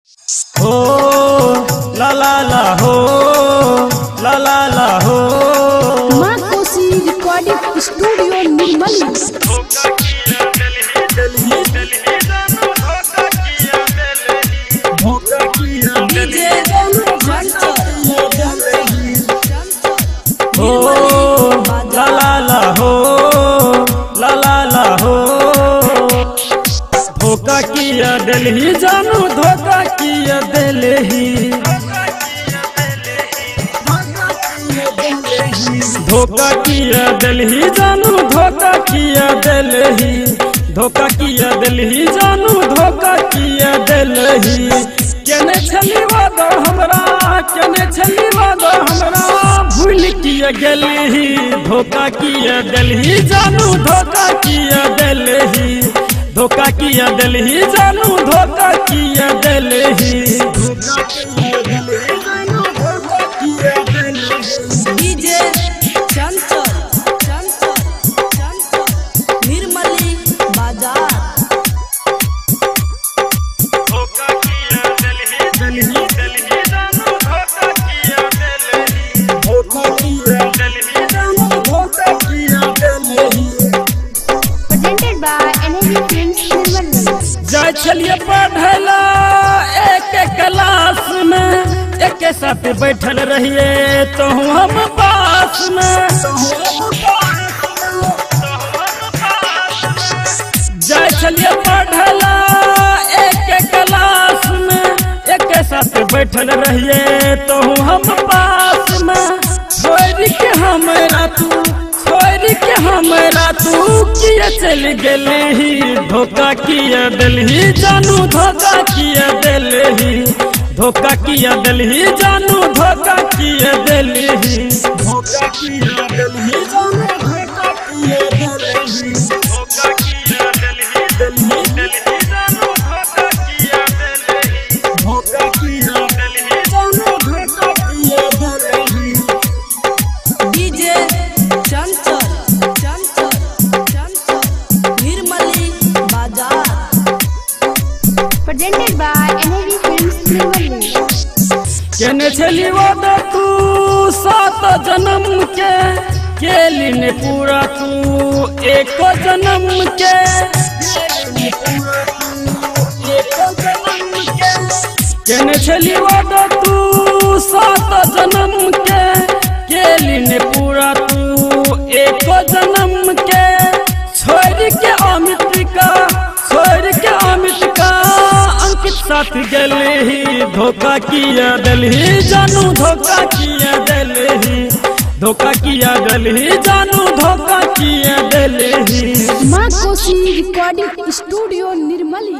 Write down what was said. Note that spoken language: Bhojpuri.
हो ला ला ला हो ला ला ला हो। माँ कोसी रिकॉर्डिंग स्टूडियो निर्मली। हो ला ला ला हो ला ला ला हो। धोखा किया दिल्ली जानू धोखा किया दिल्ली, धोखा किया दिल्ली जानू धोखा किया दिल्ली, धोखा किया दिल्ली जानू धोखा किया दिल्ली। केने छली वादा हमरा केने छली वादा हमरा भूल किया गेली, धोखा किया दिल्ली जानू धोखा किया दिल्ली, धोखा किया दिल्ली जानू धोखा किया दिल्ली। डीजे चंचल चंचल चंचल निर्मली बाजार। धोखा किया दिल्ली दिल्ली जानू धोखा किया दिल्ली, धोखा किया दिल्ली जानू धोखा किया Delhi. Presented by NAV Films Nirmali. जाय छलिए पढ़ला एक क्लास में, एक साथ बैठल रहिए तो हम पास में। जाय छलिए पढ़ला एक क्लास में, एक साथ बैठल रहिए तो हम पास में। छोड़ के हमरा तू छोड़ के हमरा तू किया चल गेली, धोखा किया दिल्ली जानू धोखा किया दिल्ली, धोखा किया दिल्ली जानू धोखा किया दिल्ली, धोखा किया दिल्ली जानू धोखा किया दिल्ली, धोखा किया दिल्ली दिल्ली दिल्ली जानू धोखा किया दिल्ली, धोखा किया दिल्ली जानू धोखा किया दिल्ली। डीजे चंचल चंचल चंचल निर्मली बाजार। Presented by NAV Films Nirmali. केने छली वादा तू 7 जन्म के लिए पूरा तू 1 जन्म के। केने छली वादा तू 7 जन्म के लिए पूरा तू 1 जन्म के। छोड़ के अमित का अंकित साथ गली, धोखा किया दिल्ली जानू धोखा किया दिल्ली, धोखा किया दिल्ली जानू धोखा किया दिल्ली। माँ कोसी रिकॉर्डिंग स्टूडियो निर्मली।